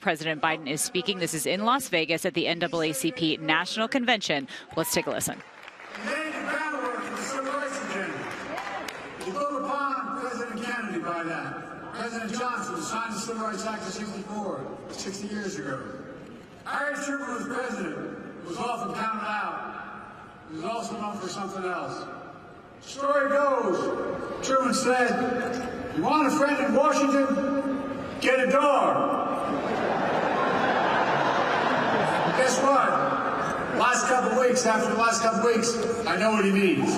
President Biden is speaking. This is in Las Vegas at the NAACP National Convention. Let's take a listen. Laying the groundwork for the civil rights agenda. You build upon President Kennedy by that. President Johnson signed the Civil Rights Act of 64, 60 years ago. Harry Truman was president, was often counted out. He was also known for something else. The story goes, Truman said, "You want a friend in Washington? Get a dog." Guess what? After the last couple of weeks, I know what he means.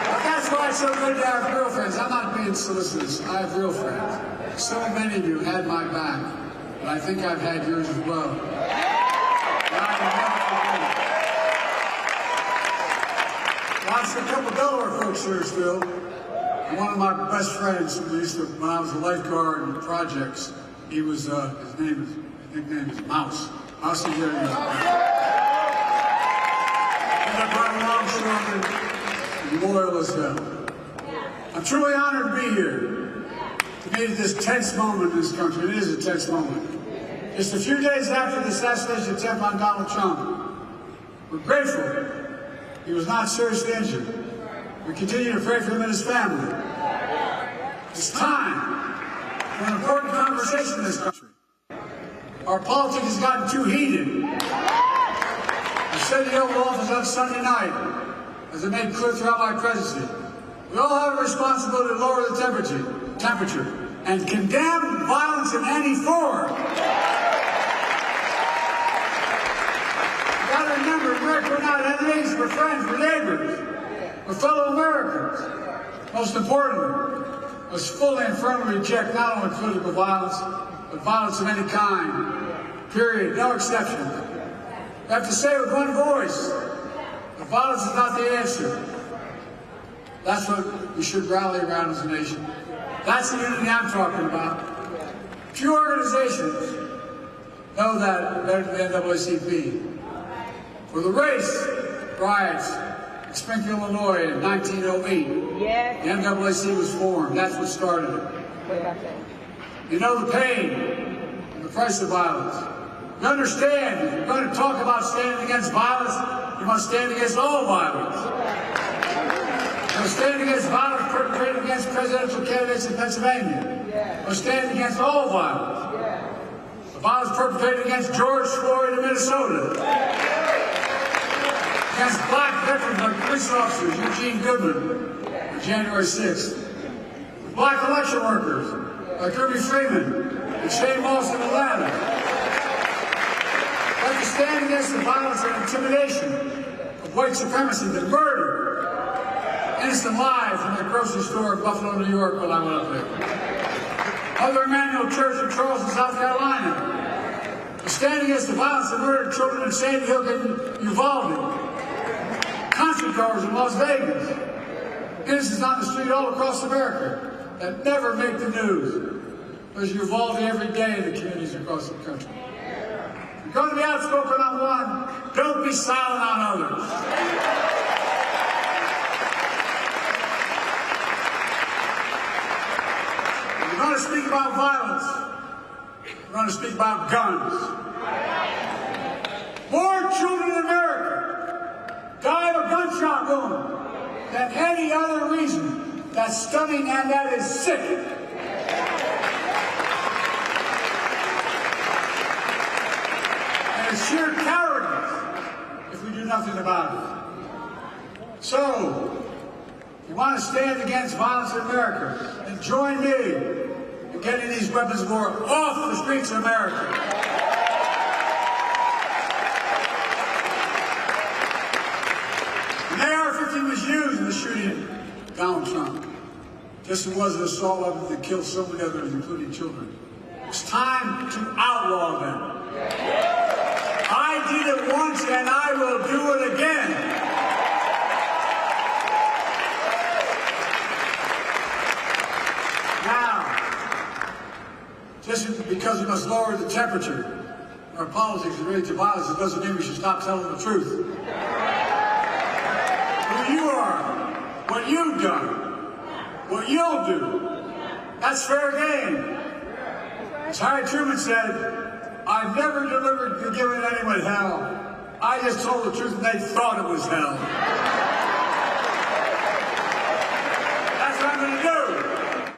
But that's why it's so good to have real friends. I'm not being solicitous. I have real friends. So many of you had my back, but I think I've had yours as well. Lots of a couple Delaware folks here still. And one of my best friends, when I was a lifeguard in projects, he was, his nickname is Mouse. Mouse is very loyal as hell. I'm truly honored to be here, to be at this tense moment in this country. It is a tense moment. Just a few days after the assassination attempt on Donald Trump, we're grateful he was not seriously injured. We continue to pray for him and his family. It's time for an important conversation in this country. Our politics has gotten too heated. I said in the Oval Office on Sunday night, as I made clear throughout my presidency, we all have a responsibility to lower the temperature and condemn violence in any form. You got to remember, America, we're not enemies, we're friends, we're neighbors, we're fellow Americans. Most importantly, let's fully and firmly reject not only political violence, but violence of any kind, period, no exception. We have to say with one voice, that violence is not the answer. That's what we should rally around as a nation. That's the unity I'm talking about. Few organizations know that better than the NAACP. For the race riots in Springfield, Illinois in 1908, the NAACP was formed. That's what started it. You know the pain and the price of violence. You understand, if you're going to talk about standing against violence, you must stand against all violence. You must stand against violence perpetrated against presidential candidates in Pennsylvania. You must stand against all violence. The violence perpetrated against George Floyd in Minnesota. Against black veterans like police officers, Eugene Goodman, on January 6th. Black election workers, like Kirby Freeman and Shane Moss in Atlanta. We have to stand against the violence and intimidation of white supremacy, the murder, innocent lives in the grocery store in Buffalo, New York when I went up there. Mother Emanuel Church in Charleston, South Carolina. We stand against the violence and murder of children in Sandy Hook and Uvalde. Concert goers in Las Vegas. Innocents on the street all across America that never make the news. There's Uvalde every day in the communities across the country. You're going to be outspoken on one, don't be silent on others. If you're going to speak about violence, you're going to speak about guns. More children in America die of a gunshot wound than any other reason. That's stunning and that is sick. And it's sheer cowardice if we do nothing about it. So, if you want to stand against violence in America, then join me in getting these weapons of war off the streets of America. The AR-15 was used in the shooting of Donald Trump. Just as it was an assault weapon that killed so many others, including children. It's time to outlaw them. I did it once and I will do it again. Now, just because we must lower the temperature, our politics is related to violence, it doesn't mean we should stop telling the truth. Who you are, what you've done, what you'll do, That's fair game. As Harry Truman said, I've never given anyone hell. I just told the truth and they thought it was hell.